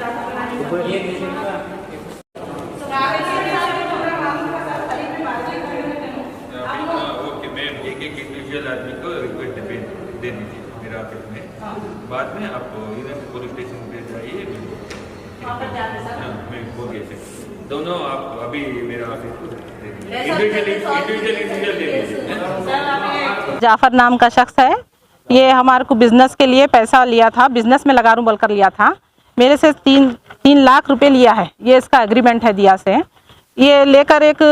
Okay, मैं एक individual आदमी को रिक्वेस्ट दे दीजिए मेरा ऑफिस में। बाद में आप इधर पुलिस स्टेशन पे जाइए, मैं बोल गया दोनों आप अभी मेरा ऑफिस को इंडिविजुअल दे दीजिए। जाफर नाम का शख्स है, ये हमारे को बिजनेस के लिए पैसा लिया था, बिजनेस में लगा रूँ बोलकर लिया था। मेरे से 3 लाख रुपए लिया है, ये इसका एग्रीमेंट है दिया से। ये लेकर एक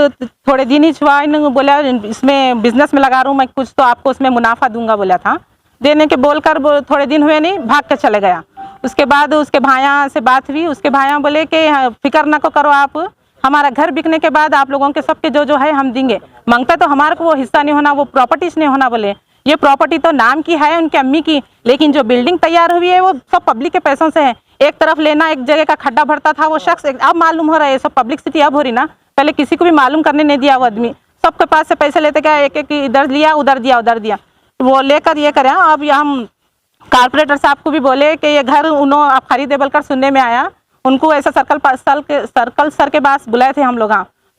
थोड़े दिन ही हुआ, इन्होंने बोला इसमें बिजनेस में लगा रूँ मैं, कुछ तो आपको उसमें मुनाफा दूंगा बोला था। देने के बोलकर थोड़े दिन हुए नहीं, भाग के चले गया। उसके बाद उसके भाया से बात हुई, उसके भाया बोले कि फिक्र ना करो आप, हमारा घर बिकने के बाद आप लोगों के सबके जो है हम देंगे। मांगता तो हमारे को वो हिस्सा नहीं होना, वो प्रॉपर्टीज नहीं होना बोले। ये प्रॉपर्टी तो नाम की है उनके अम्मी की, लेकिन जो बिल्डिंग तैयार हुई है वो सब पब्लिक के पैसों से है। एक तरफ लेना, एक जगह का खड्डा भरता था वो शख्स, अब मालूम हो रहा है, सब पब्लिसिटी अब हो रही ना, पहले किसी को भी मालूम करने नहीं दिया वो आदमी। सबके पास से पैसे लेते गया, एक एक इधर लिया उधर दिया उधर दिया, वो लेकर ये करे। अब हम कारपोरेटर साहब को भी बोले कि ये घर उन्होंने आप खरीदे बोलकर सुनने में आया। उनको ऐसा सर्कल सर के पास बुलाए थे हम लोग,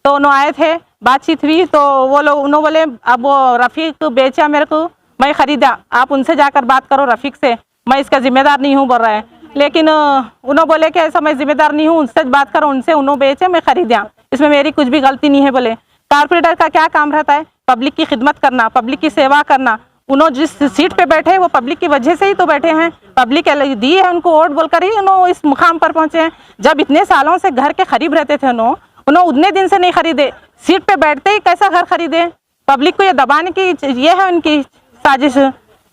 तो उन्होंने आए थे, बातचीत हुई, तो वो लोग उन्होंने बोले अब वो रफ़ीक बेचा मेरे को, मैं ख़रीदा, आप उनसे जाकर बात करो रफ़ीक से, मैं इसका जिम्मेदार नहीं हूँ बोल रहा है। लेकिन उन्होंने बोले कि ऐसा मैं जिम्मेदार नहीं हूँ, उनसे बात करो, उनसे उन्होंने बेचे मैं ख़रीदा, इसमें मेरी कुछ भी गलती नहीं है बोले। कारपोरेटर का क्या काम रहता है? पब्लिक की खिदमत करना, पब्लिक की सेवा करना। उन्होंने जिस सीट पे बैठे वो पब्लिक की वजह से ही तो बैठे हैं, पब्लिक दी है उनको वोट बोलकर ही उन्होंने इस मुकाम पर पहुंचे हैं। जब इतने सालों से घर के करीब रहते थे उन्होंने उतने दिन से नहीं खरीदे, सीट पे बैठते ही कैसा घर खरीदे? पब्लिक को ये दबाने की ये है उनकी साजिश।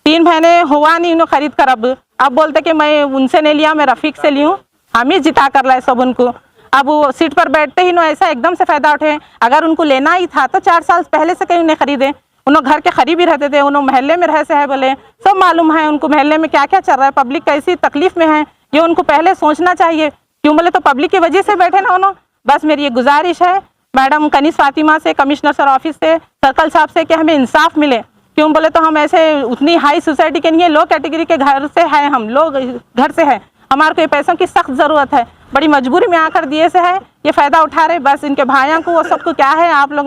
3 महीने हुआ नहीं उन्होंने खरीद कर, अब बोलते कि मैं उनसे नहीं लिया, मैं रफ़ीक से ली हूँ, हम ही जिता कर लाए सब उनको। अब वो सीट पर बैठते ही ऐसा एकदम से फ़ायदा उठे। अगर उनको लेना ही था तो 4 साल पहले से कहीं उन्हें खरीदे। उन्होंने घर के करीब ही रहते थे, उन्होंने मोहल्ले में रह से है बोले, सब मालूम है उनको मोहल्ले में क्या क्या चल रहा है, पब्लिक कैसी तकलीफ में है, ये उनको पहले सोचना चाहिए। क्यों बोले तो पब्लिक की वजह से बैठे ना उन्होंने। बस मेरी ये गुजारिश है मैडम कनीस फातिमा से, कमिश्नर सर ऑफिस से, सर्कल साहब से, कि हमें इंसाफ मिले। क्यों बोले तो हम ऐसे उतनी हाई सोसाइटी के नहीं है, लो कैटेगरी के घर से है, हम लोग घर से है, हमारे को ये पैसों की सख्त ज़रूरत है, बड़ी मजबूरी में आकर दिए से है, ये फ़ायदा उठा रहे। बस इनके भाइयों को वो सबको क्या है, आप लोग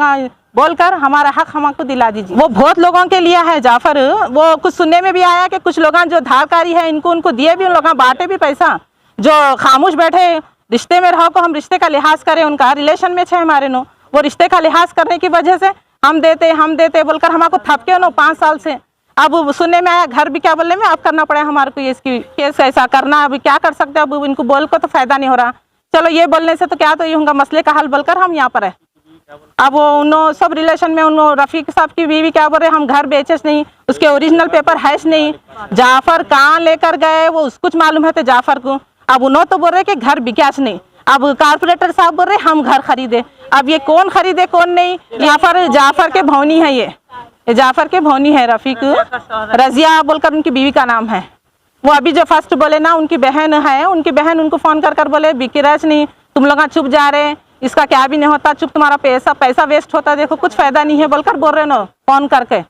बोलकर हमारा हक हमको दिला दीजिए। वो बहुत लोगों के लिए है जाफर, वो कुछ सुनने में भी आया कि कुछ लोग जो धारकारी है उनको दिए भी, उन लोग बांटे भी पैसा। जो खामोश बैठे रिश्ते में रहो को हम रिश्ते का लिहाज करें, उनका रिलेशन में छे हमारे वो रिश्ते का लिहाज करने की वजह से हम देते बोलकर हमको थपके 5 साल से। अब सुनने में आया घर भी क्या बोलने में अब करना पड़ा हमारे को, ये इसकी केस ऐसा करना, अभी क्या कर सकते हैं, अब इनको बोल को तो फायदा नहीं हो रहा। चलो ये बोलने से तो क्या, तो ये होगा मसले का हल बोलकर हम यहाँ पर है। अब उन्होंने सब रिलेशन में उन्होंने रफ़ीक साहब की बीवी क्या बोल रहे, हम घर बेचे नहीं, उसके ओरिजिनल पेपर है नहीं, जाफर कहाँ लेकर गए वो उसको कुछ मालूम है तो जाफर को। अब उन्होंने तो बोल रहे कि घर बिकाच नहीं, अब कारपोरेटर साहब बोल रहे हम घर खरीदे। अब ये कौन खरीदे कौन नहीं, यहाँ पर जाफर के भौनी है, ये जाफर के भौनी है, रफ़ीक रजिया बोलकर उनकी बीवी का नाम है। वो अभी जो फर्स्ट बोले ना उनकी बहन है, उनकी बहन उनको फ़ोन कर बोले बिकिराज नहीं, तुम लोग चुप जा रहे, इसका क्या भी नहीं होता, चुप तुम्हारा पैसा वेस्ट होता, देखो कुछ फायदा नहीं है बोलकर बोल रहे ना फ़ोन करके।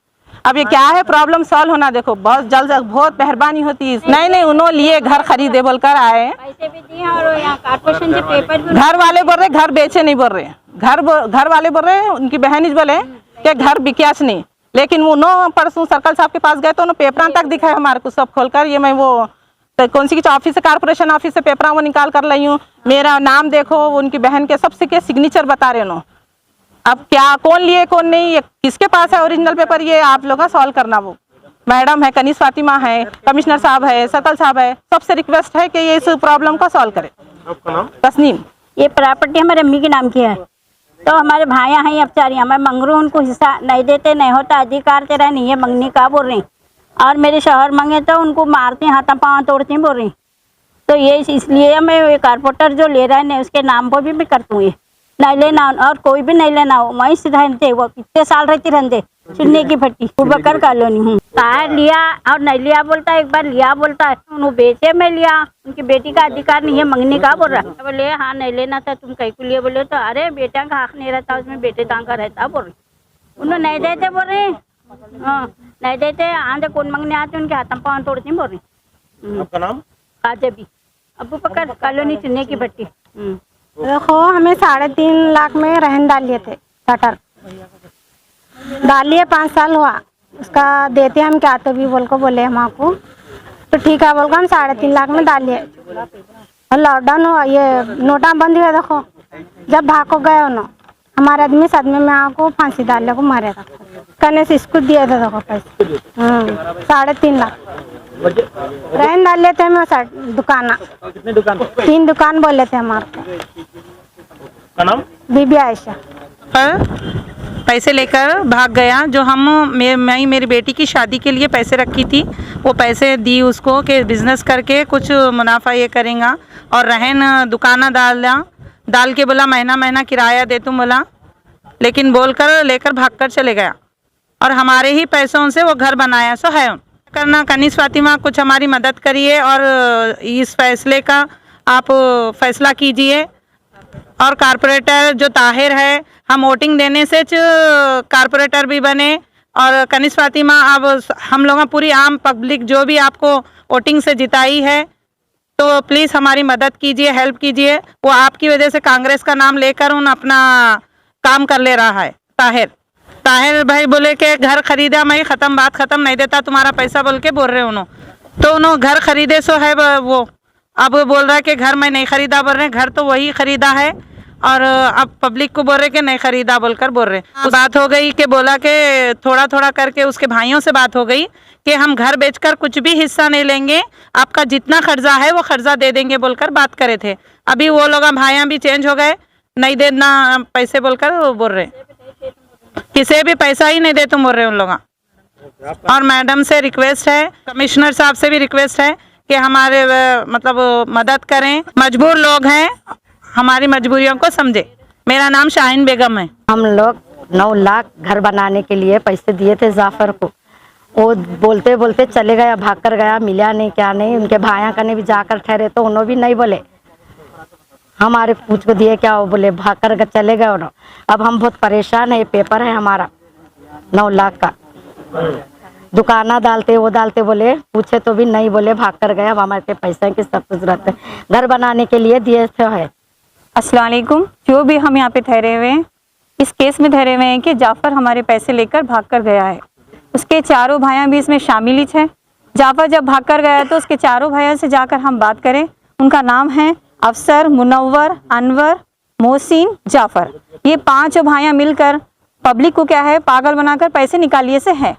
अब ये क्या है, प्रॉब्लम सॉल्व होना देखो बहुत जल्द, बहुत मेहरबानी होती है। नहीं उन्होंने लिए घर खरीदे बोलकर आए, पैसे भी दिए और यहाँ कारपोरेशन से पेपर भी। घर वाले बोल रहे घर बेचे नहीं बोल रहे, घर वाले बोल रहे उनकी बहन बोले कि घर बिकाच नहीं, लेकिन वो परसों सर्कल साहब के पास गए तो उन्होंने पेपर तक दिखाया हमारे को सब खोलकर। ये मैं वो तो कौन सी ऑफिस से, कारपोरेशन ऑफिस से पेपर वो निकाल कर लाई हूँ, मेरा नाम देखो, उनकी बहन के सबसे के सिग्नेचर बता रहे उन्होंने। अब क्या कौन लिए कौन नहीं, ये किसके पास है ओरिजिनल पेपर, ये आप लोग का सॉल्व करना। वो मैडम है, कनीस फातिमा है, कमिश्नर साहब है, सर्कल साहब है, सबसे रिक्वेस्ट है कि ये इस प्रॉब्लम को सॉल्व करे। आपका नाम? तस्नीम। ये प्रॉपर्टी हमारे अम्मी के नाम की है, तो हमारे भाइयाँ हैं अफचारियाँ, मैं मंगरू उनको हिस्सा नहीं देते, नहीं होता, अधिकार तेरा नहीं है मंगनी का बोल रही, और मेरे शौहर मंगे तो उनको मारते हाथा पाँव तोड़ती बोल रही। तो ये इसलिए मैं कारपोरेटर जो ले रहा है नहीं उसके नाम पर भी मैं करती हूँ, नहीं लेना और कोई भी नहीं लेना हो, वहीं से रहते, वो कितने साल रहती रहते चुन्नी की फट्टी बकर कॉलोनी हूँ। तार लिया और नहीं लिया बोलता है, एक बार लिया बोलता है, उन्होंने बेचे में लिया, उनकी बेटी का अधिकार नहीं है मंगनी का बोल रहा। बोले हाँ नहीं लेना था तुम कहीं को लिए, बोले तो अरे बेटा का हक नहीं रहता उसमें, बेटे का का रहता बोल रही। उन्होंने नहीं देते बोल रहे, हाँ नहीं देते, आंधे कौन मंगने आते उनके हाथ पाँव तोड़ती बोल रही। आपका नाम? काजबी। अबू बकर कॉलोनी चुन्ने की भट्टी। देखो हमें 3.5 लाख में रहन डाल लिए थे शटर, डाल लिए 5 साल हुआ। उसका देते हम क्या तो भी बोल को बोले हम आपको, तो ठीक है बोल को हम 3.5 लाख में डाल लिए। और लॉकडाउन हुआ, ये नोटा बंद हुआ। देखो जब भाग को गए उन्होंने हमारे आदमी सदमे में आको फांसी डालने को मारे था, कने से इसको दिए थे। देखो पैसे 3.5 लाख रहन डाल लेते हमें। दुकान कितने दुकान 3 दुकान बोले थे हमारे का नाम? बीबी आयशा। पर पैसे लेकर भाग गया। जो मैं मेरी बेटी की शादी के लिए पैसे रखी थी, वो पैसे दी उसको कि बिजनेस करके कुछ मुनाफा ये करेगा। और रहन दुकाना डाल के बोला महीना किराया दे तुम बोला, लेकिन बोलकर लेकर भागकर चले गया। और हमारे ही पैसों से वो घर बनाया। सो है करना। कनीस फातिमा कुछ हमारी मदद करिए और इस फैसले का आप फैसला कीजिए। और कारपोरेटर जो ताहिर है, हम वोटिंग देने से कारपोरेटर भी बने। और कनीस फातिमा अब हम लोग पूरी आम पब्लिक जो भी आपको वोटिंग से जिताई है, तो प्लीज़ हमारी मदद कीजिए, हेल्प कीजिए। वो आपकी वजह से कांग्रेस का नाम लेकर उन अपना काम कर ले रहा है। ताहिर भाई बोले कि घर खरीदा, मैं ख़त्म, बात ख़त्म, नहीं देता तुम्हारा पैसा बोल के बोल रहे उन्होंने। तो उन्होंने घर खरीदे सो है वो, अब बोल रहा है कि घर मैं नहीं खरीदा बोल रहे हैं। घर तो वही खरीदा है और अब पब्लिक को बोल रहे कि नहीं खरीदा बोलकर बोल रहे हैं। बात हो गई कि बोला कि थोड़ा करके उसके भाइयों से बात हो गई कि हम घर बेचकर कुछ भी हिस्सा नहीं लेंगे, आपका जितना कर्जा है वो कर्जा दे देंगे बोलकर बात करे थे। अभी वो लोग भाइयाँ भी चेंज हो गए, नहीं देना पैसे बोलकर वो बोल रहे, किसी भी पैसा ही नहीं दे तुम बोल रहे उन लोग। और मैडम से रिक्वेस्ट है, कमिश्नर साहब से भी रिक्वेस्ट है कि हमारे मतलब मदद करें, मजबूर लोग हैं, हमारी मजबूरियों को समझे। मेरा नाम शाहीन बेगम है। हम लोग 9 लाख घर बनाने के लिए पैसे दिए थे जाफर को। वो बोलते बोलते चले गया, भाग कर गया, मिला नहीं क्या नहीं। उनके भाया कने भी जाकर ठहरे तो उन्होंने भी नहीं बोले, हमारे पूछ को दिए क्या, वो बोले भाग कर चले गए उन्होंने। अब हम बहुत परेशान है। ये पेपर है हमारा 9 लाख का, दुकाना डालते वो डालते बोले, पूछे तो भी नहीं बोले, भाग कर गए। अब हमारे पैसे की सब कुछ रहते घर बनाने के लिए दिए थे है। अस्सलाम वालेकुम। जो भी हम यहाँ पे ठहरे हुए हैं, इस केस में ठहरे हुए हैं कि जाफ़र हमारे पैसे लेकर भाग कर गया है। उसके चारों भाइयाँ भी इसमें शामिल ही हैं। जाफ़र जब भाग कर गया तो उसके चारों भाइयों से जाकर हम बात करें। उनका नाम है अफसर, मुनव्वर, अनवर, मोहसिन, जाफ़र। ये 5 भाइयाँ मिलकर पब्लिक को क्या है पागल बनाकर पैसे निकालिए से हैं।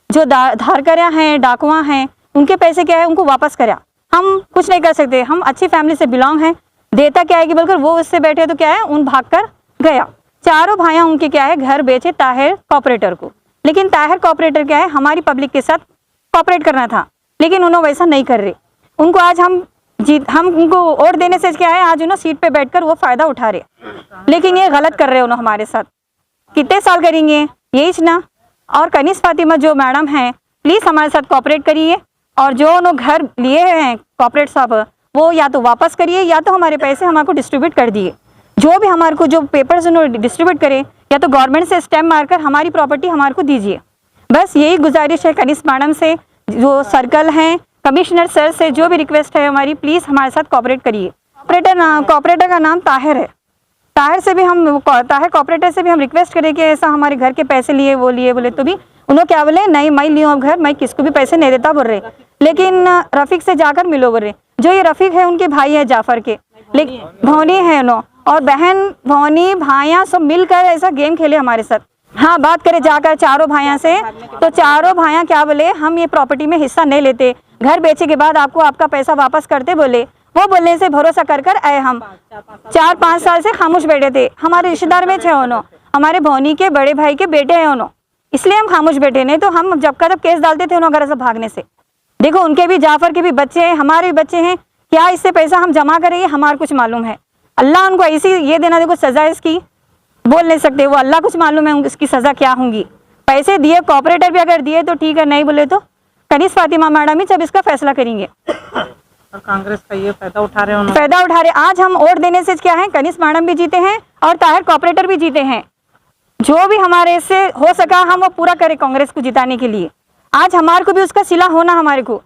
जो धार करया हैं, डाकुआ हैं, उनके पैसे क्या है उनको वापस करया। हम कुछ नहीं कर सकते, हम अच्छी फैमिली से बिलोंग हैं। देता क्या है कि बोलकर वो उससे बैठे तो क्या है उन भाग कर गया। चारों भाइयाँ उनके क्या है घर बेचे ताहिर कॉपरेटर को। लेकिन ताहिर कॉपरेटर क्या है हमारी पब्लिक के साथ कॉपरेट करना था, लेकिन उन्होंने वैसा नहीं कर रहे। उनको आज हम उनको वोट देने से क्या है आज उन्होंने सीट पे बैठकर वो फ़ायदा उठा रहे, लेकिन ये गलत कर रहे उन्होंने हमारे साथ। कितने साल करेंगे यही ना। और कनीस फातिमा जो मैडम हैं, प्लीज़ हमारे साथ कॉपरेट करिए। और जो उन्होंने घर लिए हैं कॉपरेट साहब, वो या तो वापस करिए या तो हमारे पैसे हमारे को डिस्ट्रीब्यूट कर दिए। जो भी हमारे को जो पेपर्स उन्होंने डिस्ट्रीब्यूट करे, या तो गवर्नमेंट से स्टैम्प मारकर हमारी प्रॉपर्टी हमारे को दीजिए। बस यही गुजारिश है कनीस मैडम से, जो सर्कल हैं, कमिश्नर सर से जो भी रिक्वेस्ट है हमारी, प्लीज़ हमारे साथ कॉपरेट करिए। कॉपरेटर का नाम ताहिर है। ताहिर कॉपरेटर से भी हम रिक्वेस्ट करें कि ऐसा हमारे घर के पैसे लिए वो लिए बोले, तो भी उन्होंने क्या बोले नहीं मैं लियो अब घर, मैं किसको भी पैसे नहीं देता बोल रहे। लेकिन रफ़ीक से जाकर मिलो बोल रहे। जो ये रफ़ीक है उनके भाई है जाफ़र के, लेकिन भौनी है उन्होंने, और बहन भौनी भाइयाँ सब मिलकर ऐसा गेम खेले हमारे साथ। हाँ बात करें जाकर चारों भाइयाँ से, तो चारों भाइयाँ क्या बोले हम ये प्रॉपर्टी में हिस्सा नहीं लेते, घर बेचे के बाद आपको आपका पैसा वापस करते बोले। वो बोलने से भरोसा कर आए। हम 4-5 साल से खामोश बैठे थे। हमारे रिश्तेदार में थे उन्होंने, हमारे भौनी के बड़े भाई के बेटे हैं उन्होंने, इसलिए हम खामोश बैठे। नहीं तो हम जब का जब केस डालते थे उन्होंने घर से भागने से। देखो उनके भी जाफ़र के भी बच्चे हैं, हमारे भी बच्चे हैं, क्या इससे पैसा हम जमा करेंगे हमारे कुछ मालूम है। अल्लाह उनको ऐसी ये देना, देखो सज़ा इसकी बोल नहीं सकते, वो अल्लाह कुछ मालूम है इसकी सज़ा क्या होंगी। पैसे दिए कॉपरेटर भी अगर दिए तो ठीक है, नहीं बोले तो कनीस फातिमा मैडम ही जब इसका फैसला करेंगे। और कांग्रेस का ये फायदा उठा रहे फायदा उठा रहे। आज हम वोट देने से क्या है कनीस मैडम भी जीते हैं और ताहिर कॉपरेटर भी जीते हैं। जो भी हमारे से हो सका हम वो पूरा करें कांग्रेस को जिताने के लिए। आज हमारे को भी उसका सिला होना हमारे को।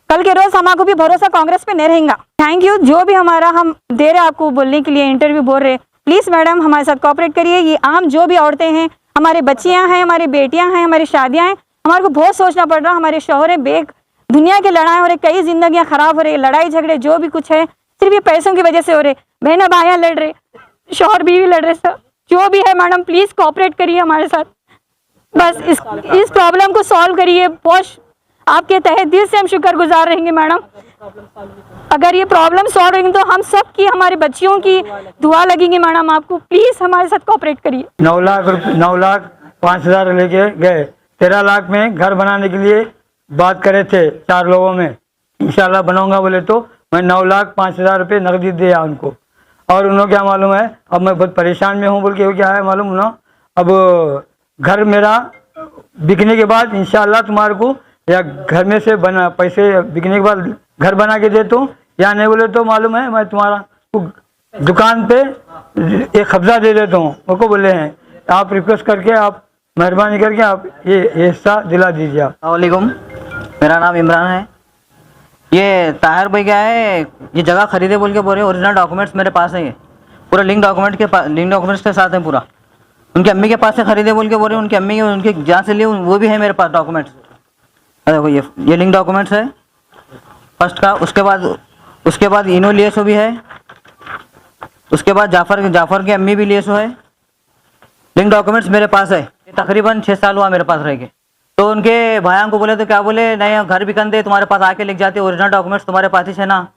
कल के रोज हमारे को भी भरोसा कांग्रेस पे नहीं रहेगा। Thank you. जो भी हमारा हम दे रहे आपको बोलने के लिए, इंटरव्यू बोल रहे, प्लीज मैडम हमारे साथ कोऑपरेट करिए। ये आम जो भी औरतें हैं, हमारे बच्चियां हैं, हमारी बेटियां हैं, हमारी शादियां हैं, हमारे को बहुत सोचना पड़ रहा। हमारे शौहर है, दुनिया की लड़ाई हो रही, कई जिंदगियां खराब हो रही, लड़ाई झगड़े जो भी कुछ है सिर्फ ये पैसों की वजह से हो रहे। बहना भाइयां लड़ रहे, शौहर बीवी लड़ रहे, सब जो भी है मैडम प्लीज कोऑपरेट करिए हमारे साथ। बस इस प्रॉब्लम को सॉल्व करिए। बहुत आपके तहे दिल से हम शुक्रगुजार रहेंगे मैडम। अगर ये प्रॉब्लम सॉल्व होगी तो हम सब की, हमारे बच्चियों की दुआ लगेंगी मैडम। आपको प्लीज हमारे साथ कोऑपरेट करिए। 9,05,000 लेके गए। 13 लाख में घर बनाने के लिए बात करे थे 4 लोगों में, इंशाल्लाह बनाऊंगा बोले तो मैं 9,05,000 रुपये नकदी दिया उनको। और उन्होंने क्या मालूम है, अब मैं बहुत परेशान में हूँ बोल के क्या है मालूम ना, अब घर मेरा बिकने के बाद इंशाल्लाह तुम्हारे को या घर में से बना पैसे बिकने के बाद घर बना के देता हूँ, या नहीं बोले तो मालूम है मैं तुम्हारा दुकान पे एक कब्जा दे देता हूँ। उनको बोले हैं आप रिक्वेस्ट करके, आप मेहरबानी करके आप ये हिस्सा दिला दीजिए। अस्सलामुअलैकुम, मेरा नाम इमरान है। ये ताहिर भाई क्या है, ये जगह खरीदे बोल के बोल रहे, ओरिजिनल डॉक्यूमेंट्स मेरे पास है, ये पूरा लिंक डॉक्यूमेंट्स के साथ है पूरा। उनकी अम्मी के पास से खरीदे बोल के बोल रहे, उनकी अम्मी के उनके जहाँ से लिए वो भी है मेरे पास डॉक्यूमेंट्स। देखो ये लिंक डॉक्यूमेंट्स है फर्स्ट का। उसके बाद इनो लिएसो भी है। उसके बाद जाफ़र के अम्मी भी लिएसो है। लिंक डॉक्यूमेंट्स मेरे पास है। तकरीबन 6 साल हुआ मेरे पास रह के। तो उनके भाइयों को बोले तो क्या बोले, नहीं घर भी कंदे तुम्हारे पास आके लिख जाते, ओरिजिनल डॉक्यूमेंट्स तुम्हारे पास ही है ना,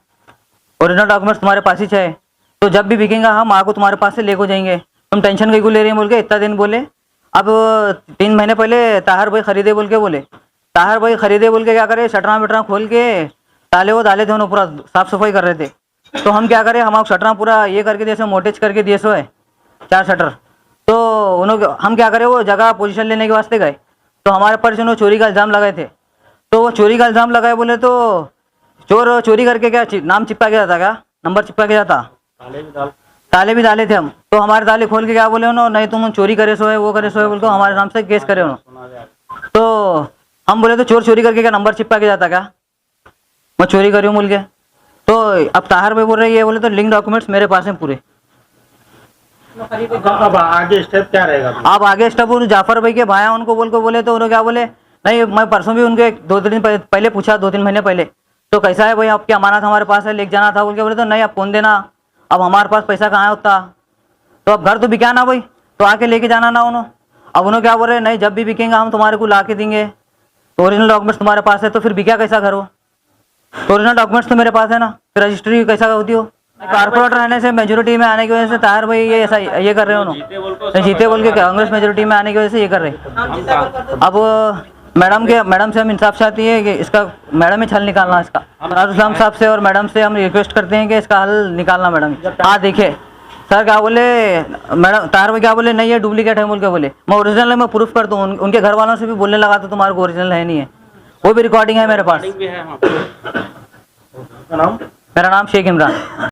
ओरिजिनल डॉक्यूमेंट्स तुम्हारे पास ही है, तो जब भी बिकेगा हम आको तुम्हारे पास से लेको जाएंगे, तुम टेंशन कहीं को ले रहे हैं बोल के इतना दिन बोले। अब 3 महीने पहले ताहिर भाई खरीदे बोल के बोले, ताहिर भाई खरीदे बोल के क्या करे, शटरा वटरा खोल के ताले वो डाले थे, उन्होंने पूरा साफ सफाई कर रहे थे। तो हम क्या करें, हम शटरा पूरा ये करके जैसे मोटेज करके दिए सो है 4 शटर। तो उन्होंने हम क्या करें, वो जगह पोजीशन लेने के वास्ते गए, तो हमारे पर उन्होंने चोरी का इल्ज़ाम लगाए थे। तो वो चोरी का इल्ज़ाम लगाए बोले तो चोरी करके क्या नाम चिपका के जाता, क्या नंबर चिपका के जाता, ताले भी डाले थे हम। तो हमारे ताले खोल के क्या बोले उन्होंने, नहीं तुम चोरी करे सो है, वो करे सो है बोल के हमारे नाम से केस करे उन्होंने। तो हम बोले तो चोरी करके क्या नंबर चिपका के जाता, क्या मैं चोरी करी हूँ बोल के। तो अब ताहिर भाई बोल रहे ये बोले तो लिंक डॉक्यूमेंट्स मेरे पास हैं पूरे। अब आगे स्टेप क्या रहेगा? आप आगे स्टेप जाफर भाई के भाई उनको बोले तो उन्होंने क्या बोले, नहीं मैं परसों भी उनके 2-3 दिन पहले पूछा, 2-3 महीने पहले, तो कैसा है भाई आपकी अमानत हमारे पास है, लेके जाना था बोल के बोले, तो नहीं आप कौन देना, अब हमारे पास पैसा कहाँ है उतना, तो अब घर तो बिका ना भाई, तो आके लेके जाना ना उन्होंने। अब उन्होंने क्या बोल रहे, नहीं जब भी बिकेंगे हम तुम्हारे को ला के देंगे, तो ओरिजिनल डॉक्यूमेंट्स तुम्हारे पास है, तो फिर बिका कैसा घर हो, तो ओरिजिनल डॉक्यूमेंट्स तो मेरे पास है ना, फिर रजिस्ट्री कैसा होती हो। कारपोरेटर रहने से मेजोरिटी में आने की वजह से ताहिर भाई ये ऐसा ये कर रहे हो, उन्होंने जीते बोल के कांग्रेस मेजोरिटी में आने की वजह से ये कर रहे। अब मैडम से हम इंसाफ चाहती है कि इसका मैडम ही हल निकालना इसका। राजुल इस्लाम साहब से और मैडम से हम रिक्वेस्ट करते हैं कि इसका हल निकालना मैडम। हाँ देखिए सर क्या बोले, मैडम ताहिर भाई क्या बोले, नहीं ये डुप्लीकेट है बोल के बोले, मैं ओरिजिनल है, मैं प्रूफ करता हूँ। उनके घर वालों से भी बोलने लगा तो तुम्हारे को ओरिजिनल है नहीं है, वो भी रिकॉर्डिंग है मेरे पास। मेरा नाम शेख इमरान।